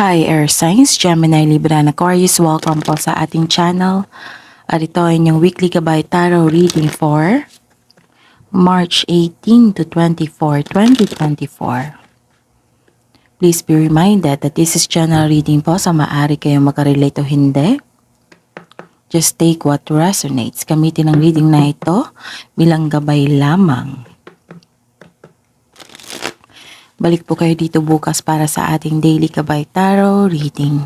Hi Air Signs, Gemini, Libra, and Aquarius. Welcome po sa ating channel. At ito ay inyong weekly Gabay Tarot reading for March 18 to 24, 2024. Please be reminded that this is general reading po, sa maaari kayong makarelate o hindi. Just take what resonates. Gamitin ang reading na ito bilang gabay lamang. Balik po kayo dito bukas para sa ating daily Gabay Tarot reading.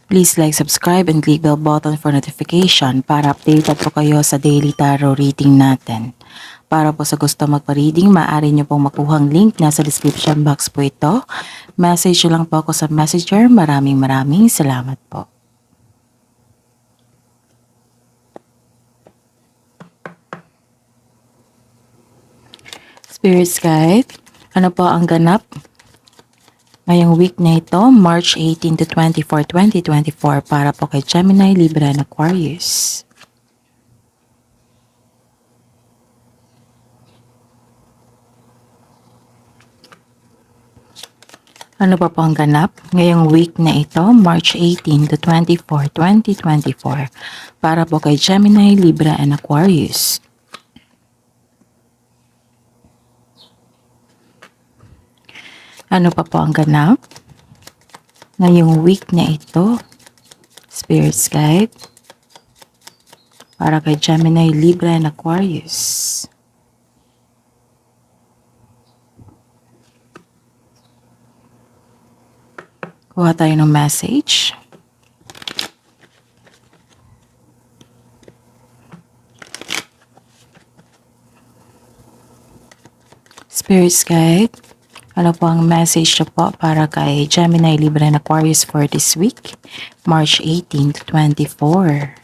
Please like, subscribe, and click bell button for notification para updated po kayo sa daily tarot reading natin. Para po sa gusto magpa-reading, maaari nyo pong makuhang link nasa description box po ito. Message lang po ako sa messenger. Maraming salamat po. Spirit Guide, ano po ang ganap ngayong week na ito, March 18 to 24, 2024, para po kay Gemini, Libra, and Aquarius. Ano pa po ang ganap ngayong week na ito, March 18 to 24, 2024, para po kay Gemini, Libra, and Aquarius. Ano pa po ang ganap ngayong week na ito, Spirit Guide, para kay Gemini, Libra, and Aquarius. Kuha tayo ng message. Spirit Guide, ano po ang message nyo po para kay Gemini, Libra, and Aquarius for this week, March 18 to 24?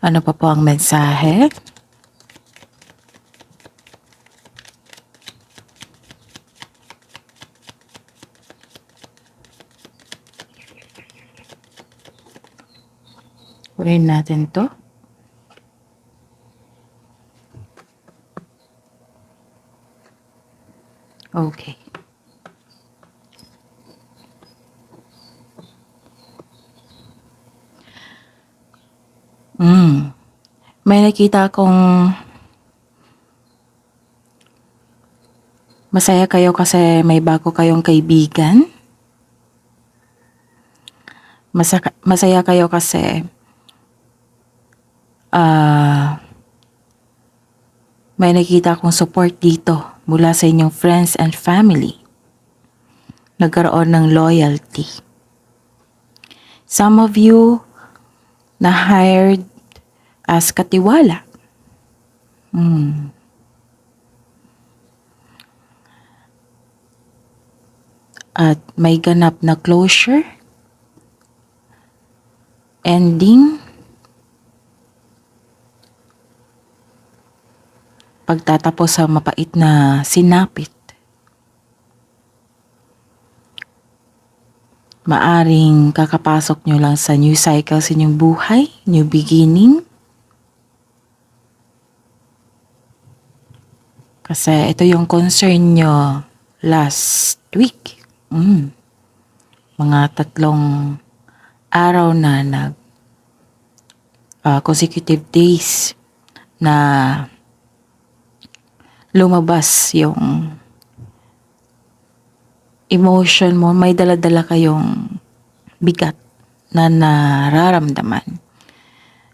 Ano pa po ang mensahe? Ulitin natin to. Okay. May nakita akong masaya kayo kasi may bago kayong kaibigan. Masaya kayo kasi may nakita akong support dito mula sa inyong friends and family. Nagkaroon ng loyalty. Some of you na hired as katiwala. At may ganap na closure, ending, pagtatapos sa mapait na sinapit. Maaring kakapasok nyo lang sa new cycle sa inyong buhay, new beginning. Kasi ito yung concern nyo last week. Mga 3 araw na consecutive days na lumabas yung emotion mo, may dala-dala kayong bigat na nararamdaman.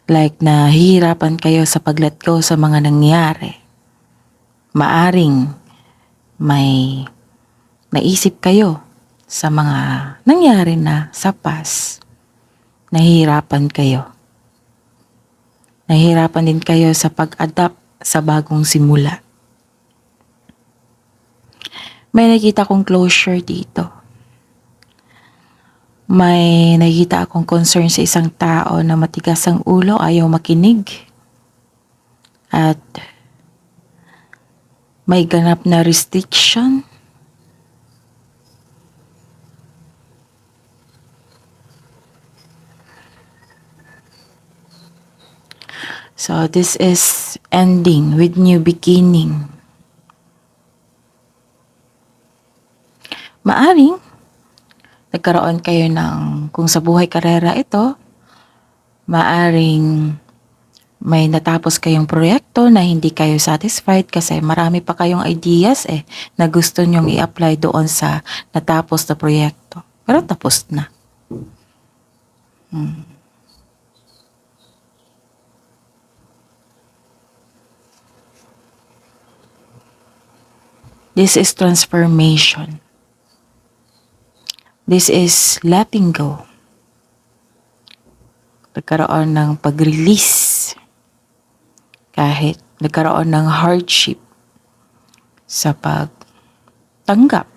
Like nahihirapan kayo sa pag-let go sa mga nangyari. Maaring may naisip kayo sa mga nangyari na sa past. Nahihirapan kayo. Nahihirapan din kayo sa pag-adapt sa bagong simula. May nakita kong closure dito. May nakita akong concern sa isang tao na matigas ang ulo, ayaw makinig. At May ganap na restriction. So this is ending with new beginning. Maaring nagkaroon kayo ng, kung sa buhay karera ito, maaring may natapos kayong proyekto na hindi kayo satisfied kasi marami pa kayong ideas na gusto nyong i-apply doon sa natapos na proyekto. Pero tapos na. This is transformation. This is letting go. Nagkaroon ng pag-release. Kahit nagkaroon ng hardship sa pagtanggap.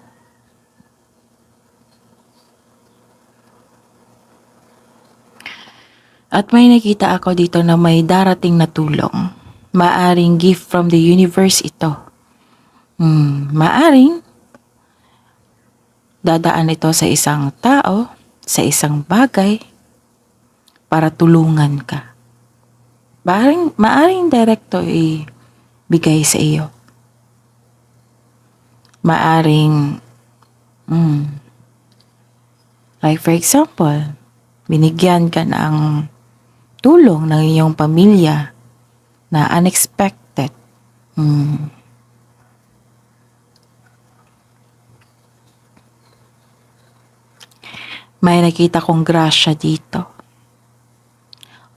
At may nakita ako dito na may darating na tulong. Maaring gift from the universe ito. Maaring dadaan ito sa isang tao, sa isang bagay, para tulungan ka. Maaring direkto ibigay sa iyo. Maaring, like for example, binigyan ka ng tulong ng iyong pamilya na unexpected. May nakita kong grasya dito.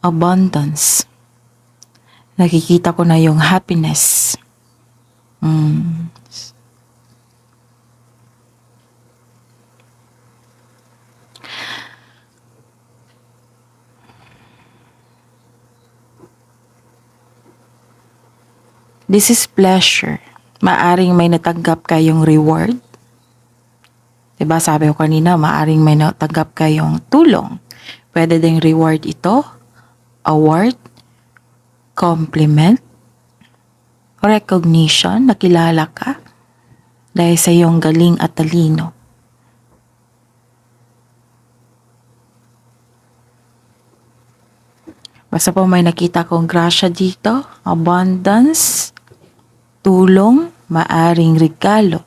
Abundance. Nakikita ko na yung happiness. This is pleasure. Maaring may natanggap kayong reward. Diba sabi ko kanina, maaring may natanggap kayong tulong. Pwede ding reward ito, award, compliment, recognition, nakilala ka dahil sa iyong galing at talino. Basta po may nakita kong grasya dito, abundance, tulong, maaring regalo.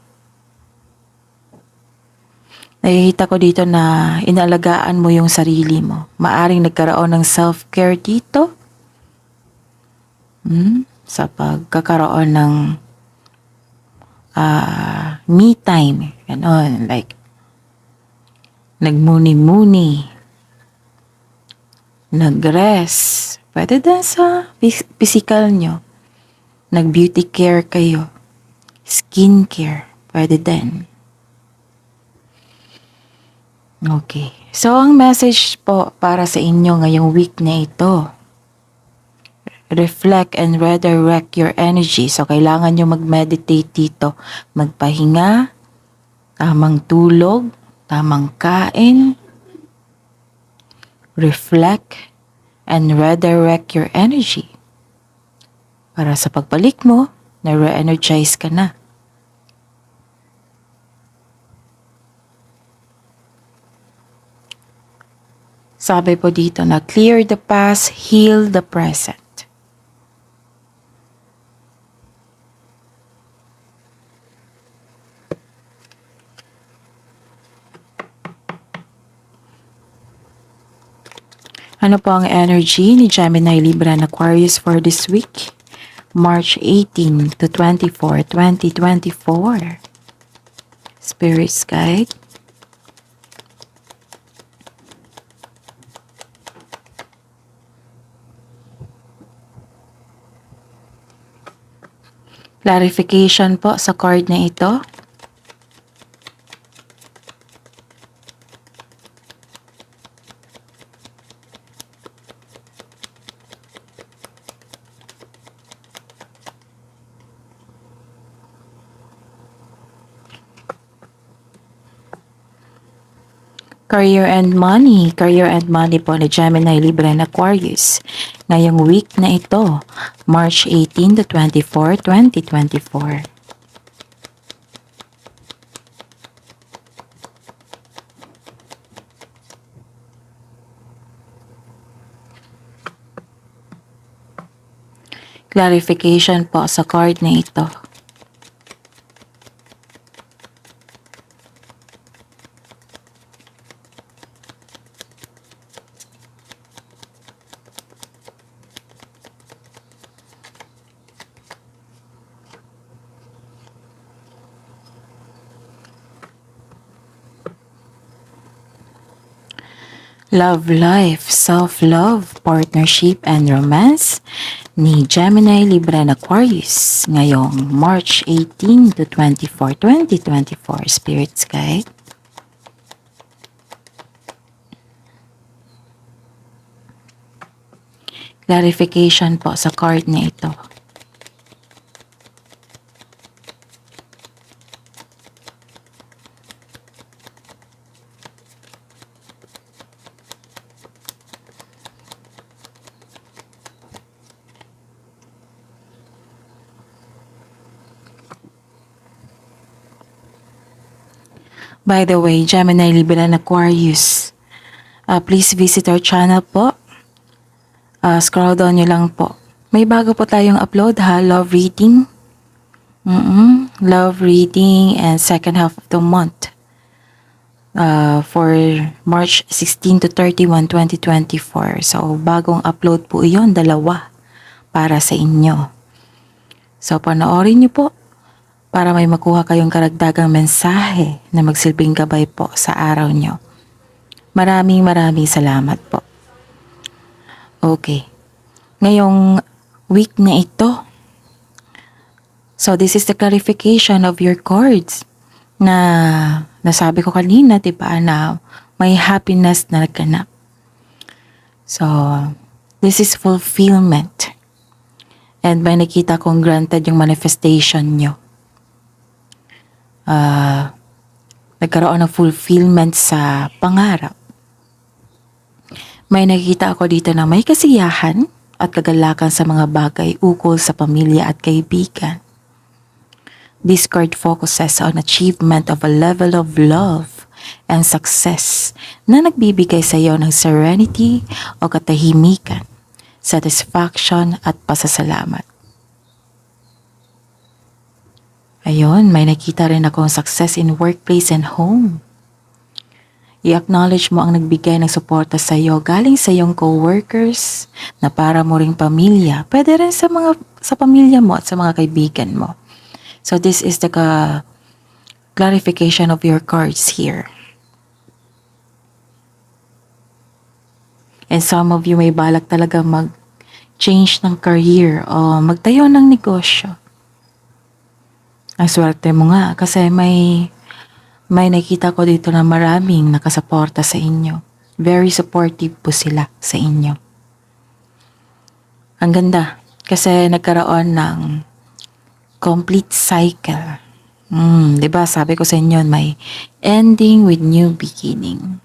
Nakikita ko dito na inalagaan mo yung sarili mo. Maaring nagkaroon ng self-care dito. Sa pagkakaroon ng me time. Ganon, like nagmuni-muni. Nag-rest. Pwede din sa physical nyo. Nag-beauty care kayo. Skin care. Pwede din. Okay. So, ang message po para sa inyo ngayong week na ito. Reflect and redirect your energy. So, kailangan nyo mag-meditate dito. Magpahinga, tamang tulog, tamang kain. Reflect and redirect your energy. Para sa pagbalik mo, na-re-energize ka na. Sabi po dito na clear the past, heal the present. Ano po ang energy ni Gemini, Libra, and Aquarius for this week? March 18 to 24, 2024. Spirit's Guide. Clarification po sa card na ito. Career and money. Career and money po ni Gemini, Libra, and Aquarius. Ngayong week na ito, March 18 to 24, 2024. Clarification po sa card na ito. Love life, self-love, partnership, and romance ni Gemini, Libra, and Aquarius ngayong March 18 to 24, 2024. Spirits guide. Clarification po sa card na ito. By the way, Gemini, Libra, and Aquarius, please visit our channel po. Scroll down nyo lang po. May bago po tayong upload ha, love reading. Love reading and second half of the month. For March 16 to 31, 2024. So, bagong upload po iyon, dalawa para sa inyo. So, panoorin nyo po para may makuha kayong karagdagang mensahe na magsilbing gabay po sa araw nyo. Maraming salamat po. Okay. Ngayong week na ito, so this is the clarification of your cards na nasabi ko kanina, diba, na may happiness na nagganap. So, this is fulfillment. And may nakita kong granted yung manifestation nyo. Nagkaroon ng fulfillment sa pangarap. May nakikita ako dito na may kasiyahan at kagalakan sa mga bagay ukol sa pamilya at kaibigan. This card focuses on achievement of a level of love and success na nagbibigay sa iyo ng serenity o katahimikan, satisfaction at pasasalamat. Ayun, may nakita rin akong success in workplace and home. I-acknowledge mo ang nagbigay ng suporta sa iyo galing sa iyong co-workers na para mo ring pamilya. Pwede rin sa pamilya mo at sa mga kaibigan mo. So this is the clarification of your cards here. And some of you may balak talaga mag-change ng career o magtayo ng negosyo. Ang swerte mo nga kasi may nakita ko dito na maraming nakasuporta sa inyo. Very supportive po sila sa inyo. Ang ganda kasi nagkaroon ng complete cycle. Diba sabi ko sa inyo may ending with new beginning.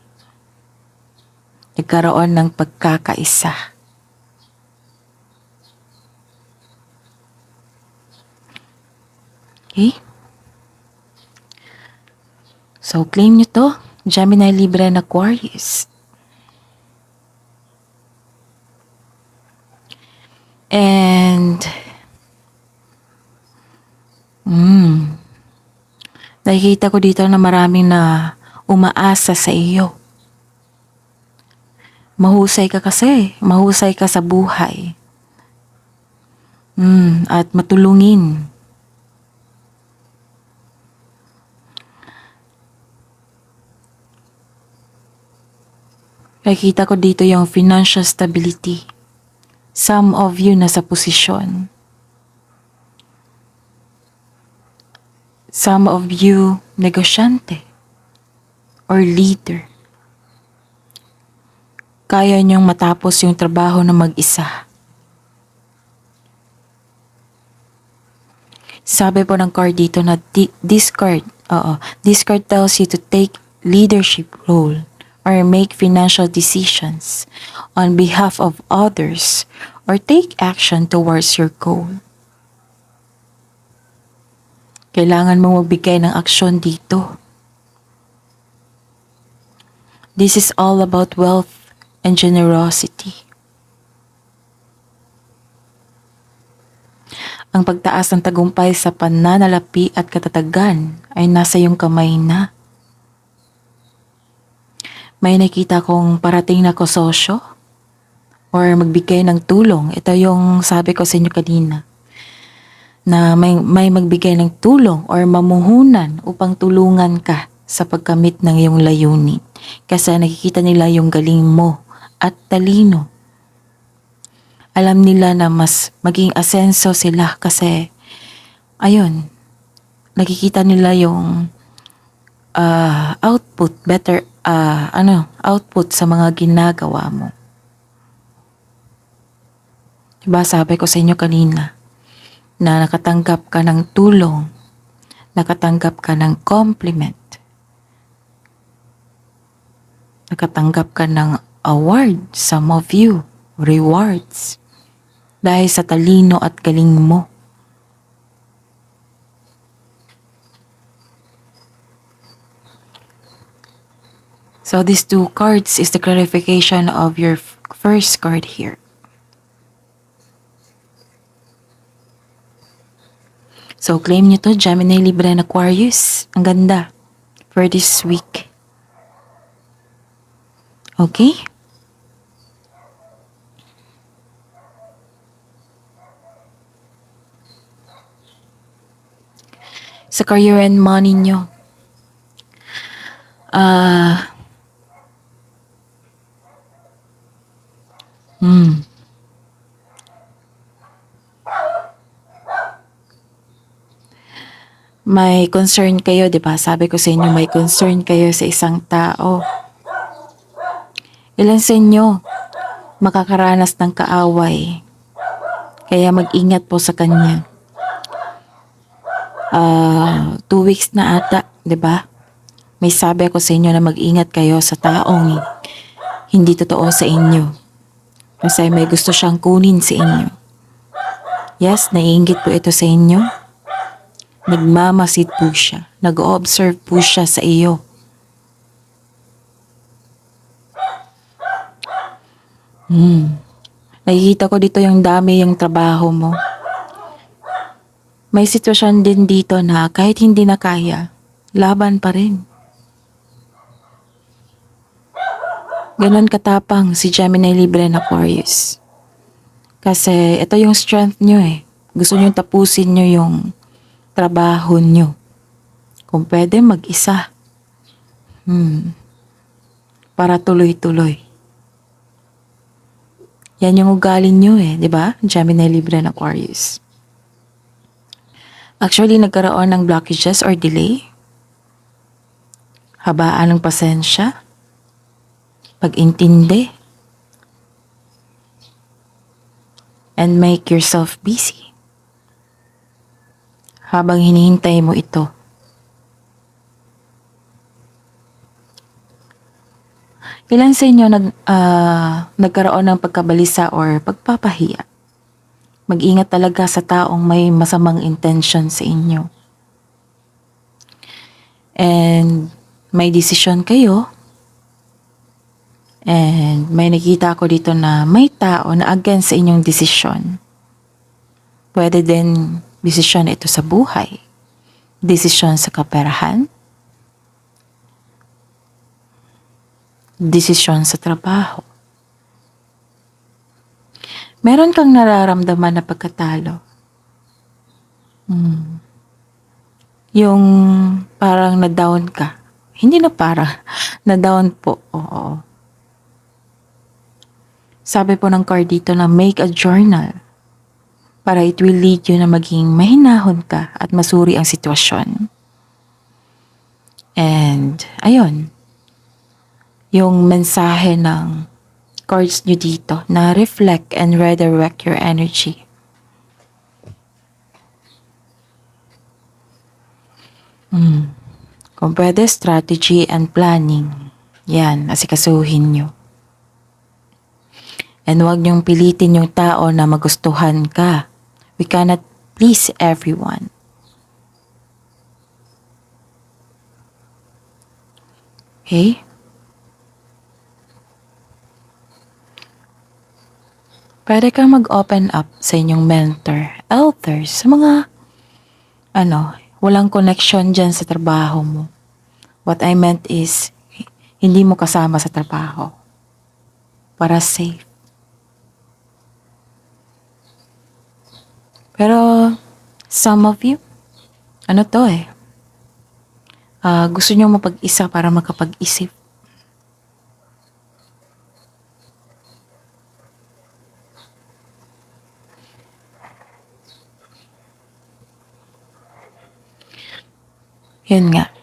Nagkaroon ng pagkakaisa. Okay? So, claim nyo to, Gemini, Libra, and Aquarius. And, nakikita ko dito na maraming na umaasa sa iyo. Mahusay ka kasi, mahusay ka sa buhay. At matulungin. Nakikita ko dito yung financial stability. Some of you nasa posisyon. Some of you negosyante or leader. Kaya niyong matapos yung trabaho na mag-isa. Sabi po ng card dito na this card tells you to take leadership role or make financial decisions on behalf of others or take action towards your goal. Kailangan mong magbigay ng aksyon dito. This is all about wealth and generosity. Ang pagtaas ng tagumpay sa pananalapi at katatagan ay nasa iyong kamay na. May nakita kong parating na kososyo or magbigay ng tulong. Ito yung sabi ko sa inyo kanina na may magbigay ng tulong or mamuhunan upang tulungan ka sa pagkamit ng iyong layunin. Kasi nakikita nila yung galing mo at talino. Alam nila na mas maging asenso sila kasi ayun, nakikita nila yung output, output sa mga ginagawa mo. Diba sabi ko sa inyo kanina na nakatanggap ka ng tulong, nakatanggap ka ng compliment, nakatanggap ka ng award, some of you, rewards, dahil sa talino at galing mo. So these two cards is the clarification of your first card here. So claim nyo to, Gemini, Libra, and Aquarius. Ang ganda for this week. Okay? Sa career and money nyo, may concern kayo, di ba? Sabi ko sa inyo, may concern kayo sa isang tao. Ilan sa inyo makakaranas ng kaaway? Kaya mag-ingat po sa kanya. 2 weeks na ata, di ba? May sabi ako sa inyo na mag-ingat kayo sa taong hindi totoo sa inyo. Kasi may gusto siyang kunin sa inyo. Yes, naiinggit po ito sa inyo. Nagmamasid po siya. Nag-observe po siya sa iyo. Nakikita ko dito yung dami yung trabaho mo. May sitwasyon din dito na kahit hindi na kaya, laban pa rin. Ganon katapang si Gemini, Libra, and Aquarius. Kasi ito yung strength nyo eh. Gusto nyo tapusin nyo yung trabaho nyo. Kung pwede mag-isa. Para tuloy-tuloy. Yan yung ugali nyo eh, di ba? Gemini, Libra, and Aquarius. Actually, nagkaroon ng blockages or delay. Habaan ng pasensya. Pag-intindi. And make yourself busy. Habang hinihintay mo ito. Ilan sa inyo nagkaroon ng pagkabalisa or pagpapahiya? Mag-ingat talaga sa taong may masamang intention sa inyo. And may desisyon kayo. And may nakita ko dito na may tao na against sa inyong desisyon. Pwede din desisyon ito sa buhay. Desisyon sa kaperahan. Desisyon sa trabaho. Meron kang nararamdaman na pagkatalo. Yung parang na-down ka. Hindi na parang, na-down po. Oo. Sabi po ng card dito na make a journal. Para it will lead you na maging mahinahon ka at masuri ang sitwasyon. And, ayun. Yung mensahe ng cards nyo dito na reflect and redirect your energy. Kung pwede, strategy and planning. Yan, asikasuhin nyo. And huwag niyong pilitin yung tao na magustuhan ka. We cannot please everyone. Okay? Pwede kang mag-open up sa inyong mentor, elders, sa mga walang connection dyan sa trabaho mo. What I meant is, hindi mo kasama sa trabaho. Para safe. Pero, some of you, gusto nyo mapag-isa para makapag-isip. Yun nga.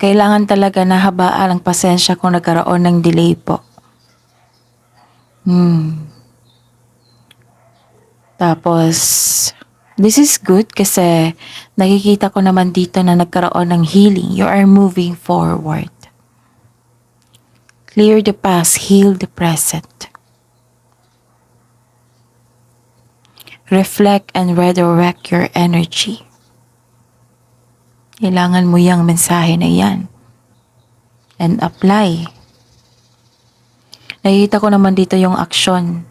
Kailangan talaga na habaan ang pasensya kung nagkaroon ng delay po. Tapos, this is good kasi nakikita ko naman dito na nagkaroon ng healing. You are moving forward. Clear the past, heal the present. Reflect and redirect your energy. Kailangan mo yung mensahe na yan. And apply. Nakikita ko naman dito yung action.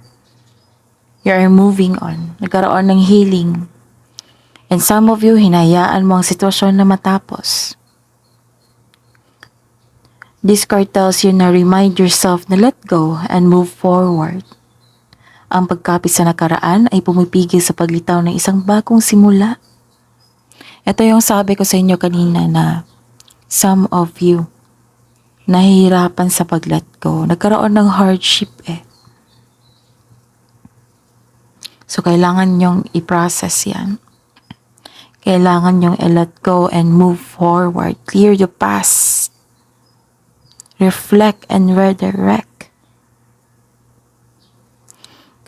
You are moving on. Nagkaroon ng healing. And some of you, hinayaan mo ang sitwasyon na matapos. This card tells you na remind yourself na let go and move forward. Ang pagkapit sa nakaraan ay pumipigil sa paglitaw ng isang bagong simula. Ito yung sabi ko sa inyo kanina na some of you nahihirapan sa pag-let go. Nagkaroon ng hardship So, kailangan nyong i-process yan. Kailangan nyong i-let go and move forward. Clear the past. Reflect and redirect.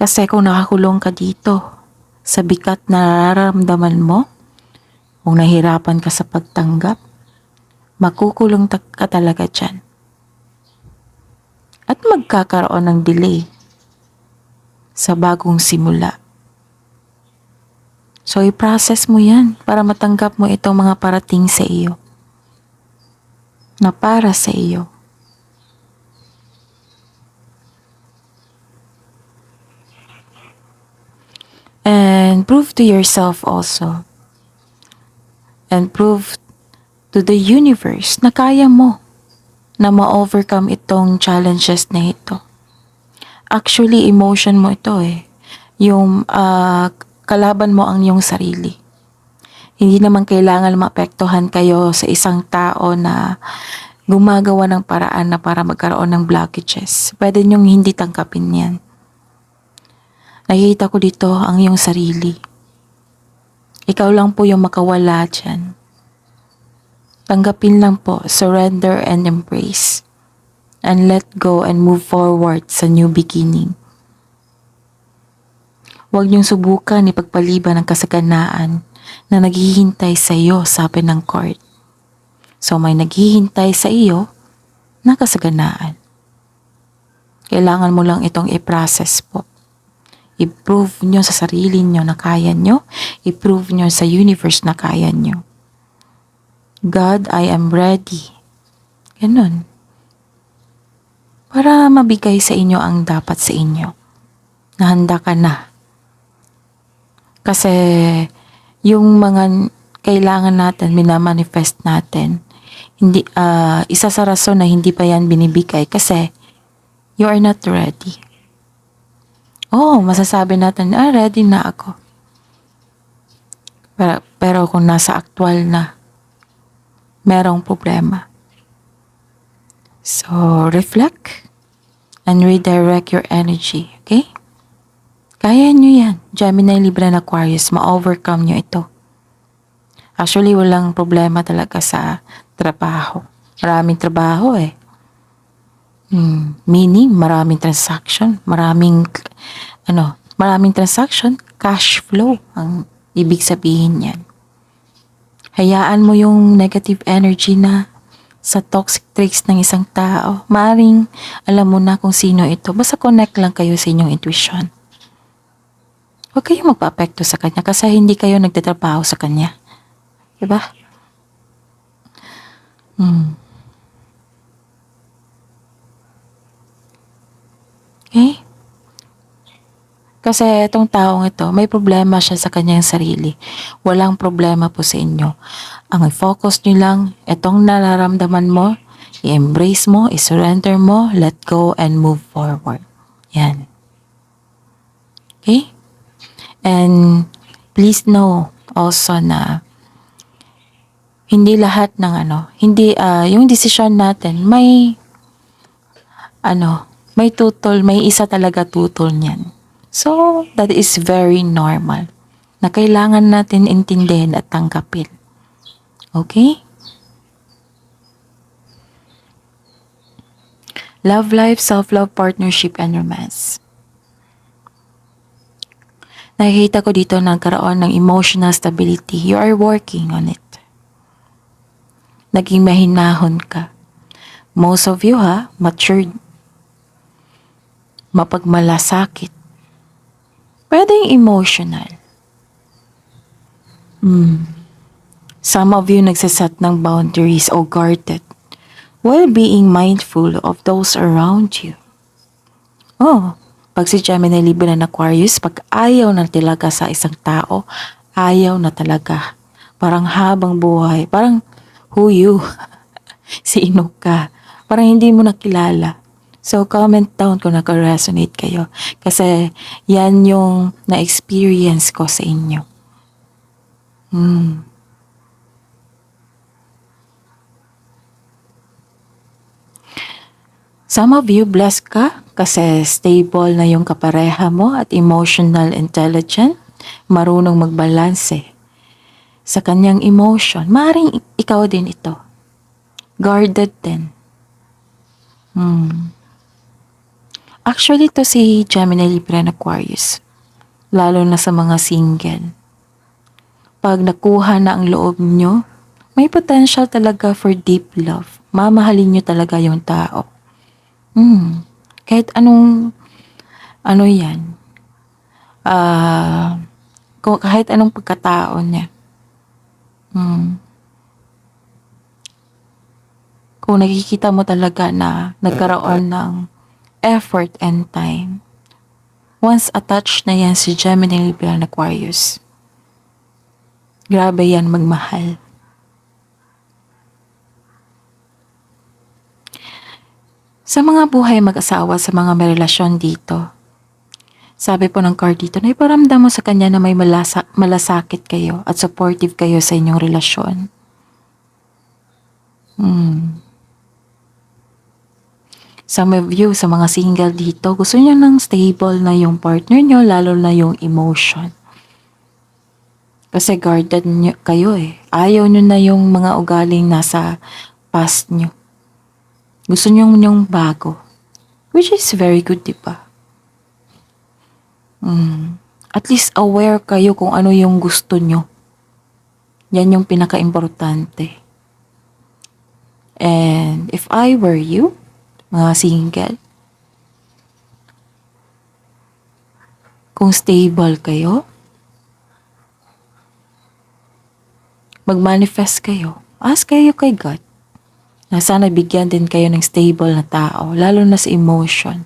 Kasi kung nakakulong ka dito sa bigat na nararamdaman mo, kung nahirapan ka sa pagtanggap, makukulong ka talaga dyan. At magkakaroon ng delay sa bagong simula. So, i-process mo yan para matanggap mo itong mga parating sa iyo. Na para sa iyo. And prove to yourself also. And prove to the universe na kaya mo na ma-overcome itong challenges na ito. Actually, emotion mo ito Yung kalaban mo ang iyong sarili. Hindi naman kailangan maapektuhan kayo sa isang tao na gumagawa ng paraan na para magkaroon ng blockages. Pwede niyong hindi tangkapin yan. Nakikita ko dito ang iyong sarili. Ikaw lang po yung makawala dyan. Tanggapin lang po, surrender and embrace. And let go and move forward sa new beginning. Huwag niyong subukan ipagpaliban ang kasaganaan na naghihintay sa iyo, sabi ng card. So may naghihintay sa iyo na kasaganaan. Kailangan mo lang itong i-process po. I-prove nyo sa sarili nyo na kaya nyo. I-prove nyo sa universe na kaya nyo. God, I am ready. Ganun. Para mabigay sa inyo ang dapat sa inyo. Nahanda ka na. Kasi yung mga kailangan natin, minamanifest natin, hindi, isa sa rason na hindi pa yan binibigay kasi you are not ready. Masasabi natin, ready na ako. Pero kung nasa actual na, merong problema. So, reflect and redirect your energy, okay? Kaya nyo yan. Gemini, Libra, and Aquarius, ma-overcome nyo ito. Actually, walang problema talaga sa trabaho. Maraming trabaho Meaning, maraming transaction, maraming transaction, cash flow ang ibig sabihin yan. Hayaan mo yung negative energy na sa toxic traits ng isang tao. Maring alam mo na kung sino ito. Basta connect lang kayo sa inyong intuition. Huwag kayong magpa-apekto sa kanya kasi hindi kayo nagtatrabaho sa kanya. Diba? Okay? Kasi itong taong ito, may problema siya sa kanyang sarili. Walang problema po sa inyo. Ang i-focus nyo lang, itong nararamdaman mo, i-embrace mo, i-surrender mo, let go, and move forward. Yan. Okay? And please know also na hindi lahat ng yung desisyon natin may tutol, may isa talaga tutol niyan. So, that is very normal na kailangan natin intindihin at tanggapin. Okay? Love life, self-love, partnership, and romance. Nakikita ko dito nagkaroon ng emotional stability. You are working on it. Naging mahinahon ka. Most of you matured. Mapagmalasakit. Pwedeng emotional. Some of you nagsaset ng boundaries o guarded while being mindful of those around you. Pag si Gemini, Libra, and Aquarius, pag ayaw na talaga sa isang tao, ayaw na talaga. Parang habang buhay, parang who you? Sino ka? Parang hindi mo nakilala. So, comment down kung nag-resonate kayo. Kasi, yan yung na-experience ko sa inyo. Some of you, blessed ka kasi stable na yung kapareha mo at emotional intelligent, marunong magbalanse sa kanyang emotion. Maaring ikaw din ito. Guarded din. Actually, to si Gemini, Libra, and Aquarius. Lalo na sa mga single. Pag nakuha na ang loob nyo, may potential talaga for deep love. Mamahalin nyo talaga yung tao. Kahit yan. Kahit anong pagkatao niya. Kung nakikita mo talaga na nagkaroon ng effort and time, once attached na yan si Gemini, Libra, and Aquarius, grabe yan magmahal. Sa mga buhay mag-asawa, sa mga may relasyon dito, sabi po ng card dito, na iparamdam mo sa kanya na may malasakit kayo at supportive kayo sa inyong relasyon. Some of you, sa mga single dito, gusto niyo ng stable na yung partner niyo, lalo na yung emotion. Kasi guarded nyo, kayo Ayaw nyo na yung mga ugaling nasa past nyo. Gusto nyo yung bago. Which is very good, diba? At least aware kayo kung ano yung gusto nyo. Yan yung pinaka-importante. And if I were you, mga single, kung stable kayo, mag-manifest kayo. Ask kayo kay God na sana bigyan din kayo ng stable na tao, lalo na sa emotion,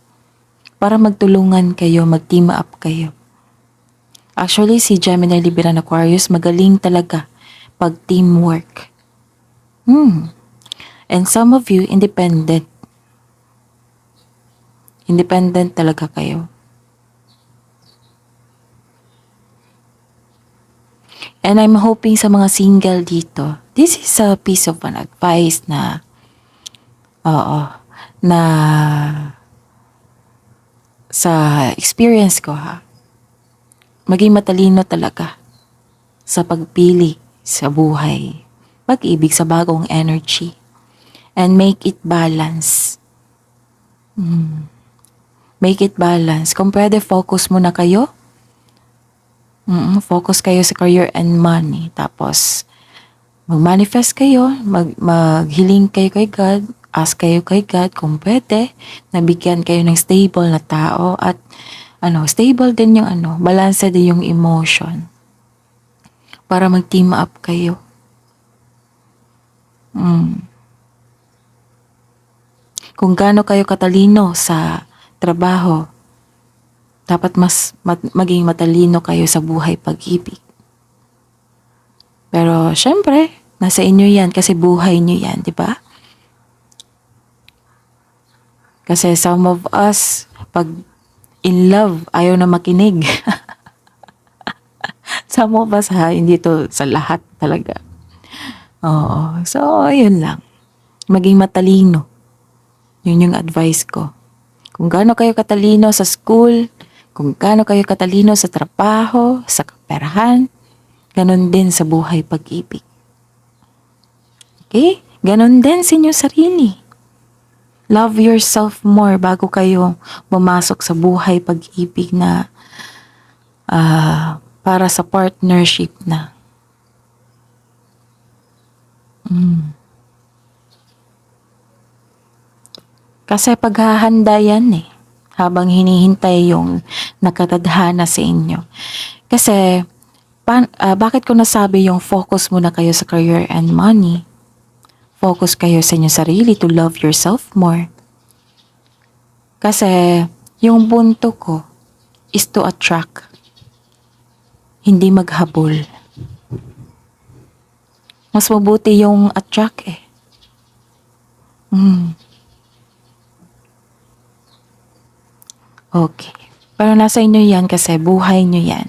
para magtulungan kayo, mag-team up kayo. Actually, si Gemini, Libra, and Aquarius, magaling talaga pag teamwork. And some of you, independent. Independent talaga kayo. And I'm hoping sa mga single dito, this is a piece of an advice na sa experience ko maging matalino talaga sa pagpili sa buhay, pag-ibig sa bagong energy, and make it balance. Make it balance. Kung pwede, focus muna kayo. Focus kayo sa career and money. Tapos, mag-manifest kayo, maghiling kayo kay God, ask kayo kay God kung pwede, nabigyan kayo ng stable na tao at stable din yung balance din yung emotion para mag-team up kayo. Kung gaano kayo katalino sa trabaho, Dapat maging matalino kayo sa buhay pag-ibig. Pero syempre, nasa inyo yan kasi buhay nyo yan, di ba? Kasi some of us, pag in love, ayaw na makinig. Some of us hindi to sa lahat talaga. Oo, so yun lang. Maging matalino. Yun yung advice ko. Kung gaano kayo katalino sa school, kung gaano kayo katalino sa trabaho, sa kaperahan, ganon din sa buhay pag-ibig. Okay? Ganon din sa inyong sarili. Love yourself more bago kayo pumasok sa buhay pag-ibig na para sa partnership na. Kasi paghahanda yan habang hinihintay yung nakatadhana sa inyo. Kasi bakit ko nasabi yung focus muna kayo sa career and money? Focus kayo sa inyong sarili to love yourself more. Kasi yung punto ko is to attract, hindi maghabol. Mas mabuti yung attract Okay. Pero nasa inyo yan kasi buhay nyo yan.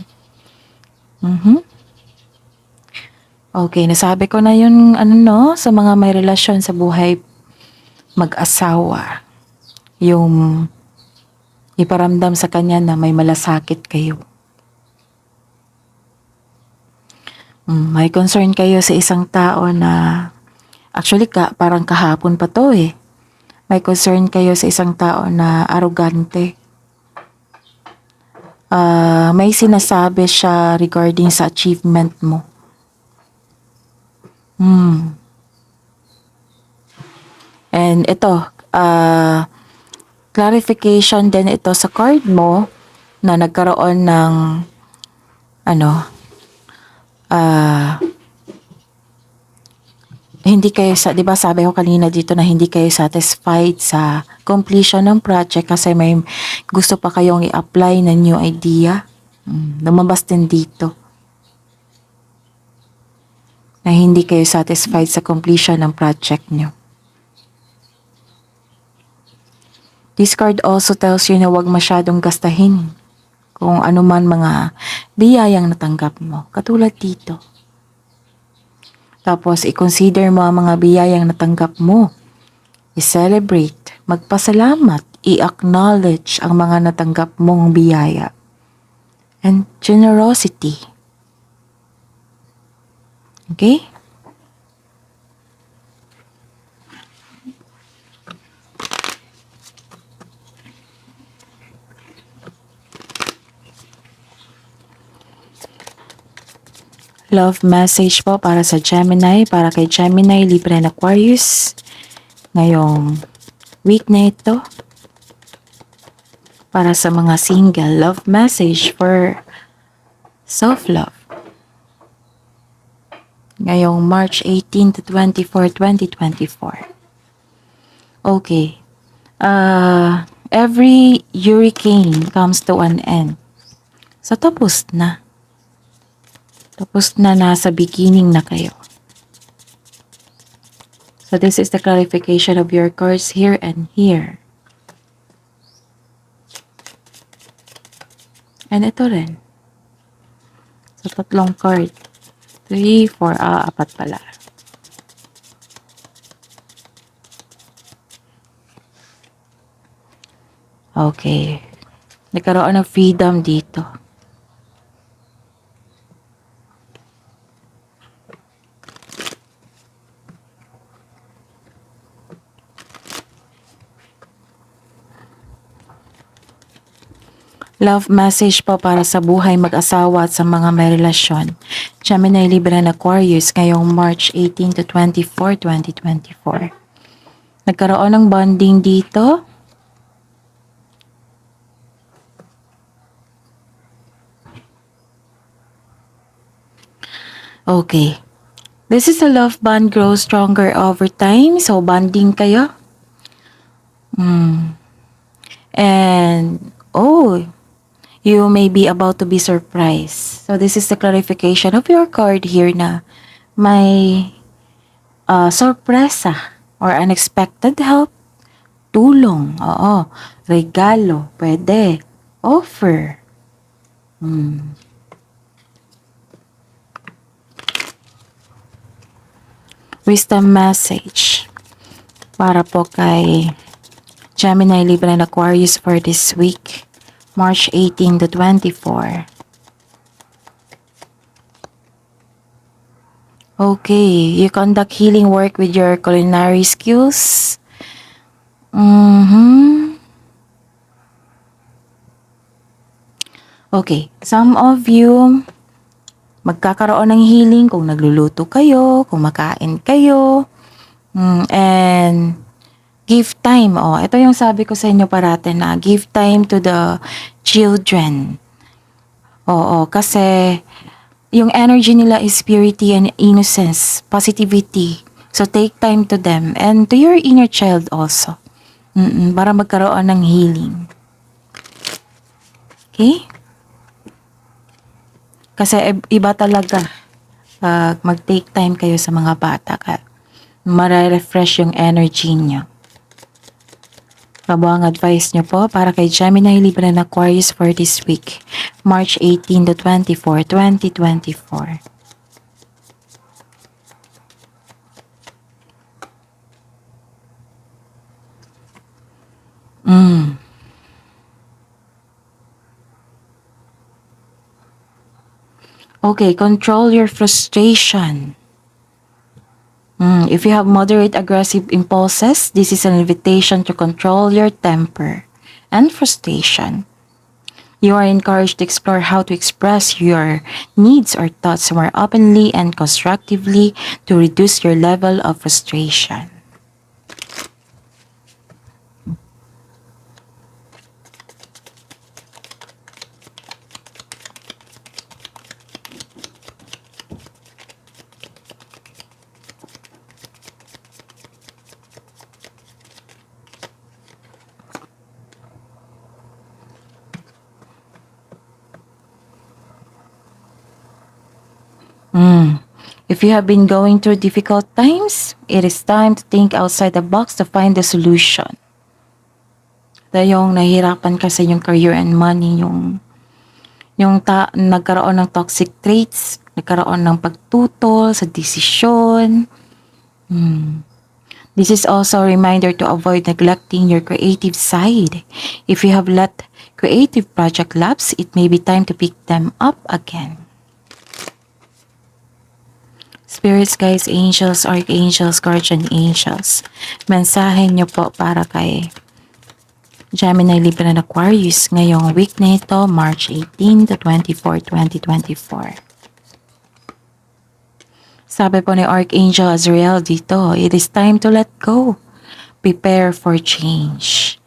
Okay, nasabi ko na yun sa mga may relasyon sa buhay mag-asawa. Yung iparamdam sa kanya na may malasakit kayo. May concern kayo sa isang tao na actually parang kahapon pa to May concern kayo sa isang tao na arrogante. May sinasabi siya regarding sa achievement mo. And ito, clarification din ito sa card mo na nagkaroon ng hindi kayo, di ba sabi ko kanina dito na hindi kayo satisfied sa completion ng project kasi may gusto pa kayong i-apply na new idea. Lumabas din dito na hindi kayo satisfied sa completion ng project nyo. This card also tells you na huwag masyadong gastahin kung ano man mga biyayang natanggap mo. Katulad dito. Tapos, i-consider mo ang mga biyayang natanggap mo. I-celebrate, magpasalamat, i-acknowledge ang mga natanggap mong biyaya. And generosity. Okay? Love message po para sa Gemini, para kay Gemini, Libra and Aquarius. Ngayong week na ito. Para sa mga single, love message for self-love. Ngayong March 18 to 24, 2024. Okay. Every hurricane comes to an end. So, tapos na. Tapos na, nasa beginning na kayo. So, this is the clarification of your cards here and here. And ito rin. So, tatlong card. 3, 4, apat pala. Okay. Nagkaroon ng freedom dito. Love message po para sa buhay mag-asawa at sa mga may relasyon. Gemini, Libra and Aquarius ngayong March 18 to 24, 2024. Nagkaroon ng bonding dito. Okay. This is a love bond grows stronger over time. So, bonding kayo. And, You may be about to be surprised. So this is the clarification of your card here na may sorpresa or unexpected help, tulong, oo, regalo, pwede, offer. Wisdom message para po kay Gemini, Libra, and Aquarius for this week, March 18 to 24. Okay, you conduct healing work with your culinary skills. Okay, some of you magkakaroon ng healing kung nagluluto kayo, kung makain kayo, and give time. Ito yung sabi ko sa inyo parate na give time to the children. Kasi yung energy nila is purity and innocence, positivity. So take time to them and to your inner child also. Para magkaroon ng healing. Okay? Kasi iba talaga mag-take time kayo sa mga bata ka. Mare-refresh yung energy nyo. Abo ang advice nyo po para kay Gemini, Libra, and Aquarius for this week, March 18 to 24, 2024. Okay, control your frustration. If you have moderate aggressive impulses, this is an invitation to control your temper and frustration. You are encouraged to explore how to express your needs or thoughts more openly and constructively to reduce your level of frustration. If you have been going through difficult times, it is time to think outside the box to find the solution. Yung nahihirapan ka sa yung career and money, yung nagkaroon ng toxic traits, nagkaroon ng pagtutol sa desisyon. This is also a reminder to avoid neglecting your creative side. If you have let creative project lapse, it may be time to pick them up again. Spirits, guides, angels, archangels, guardian angels, mensahe nyo po para kay Gemini, Libra, and Aquarius ngayong week na ito, March 18 to 24, 2024. Sabi po ni Archangel Azrael dito, it is time to let go. Prepare for change.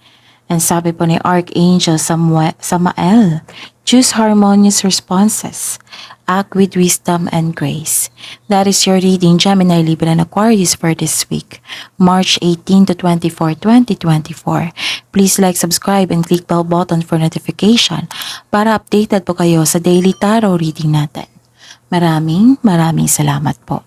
And sabi po ni Archangel Samael, choose harmonious responses. Act with wisdom and grace. That is your reading, Gemini, Libra, and Aquarius for this week, March 18 to 24, 2024. Please like, subscribe, and click bell button for notification para updated po kayo sa daily tarot reading natin. Maraming salamat po.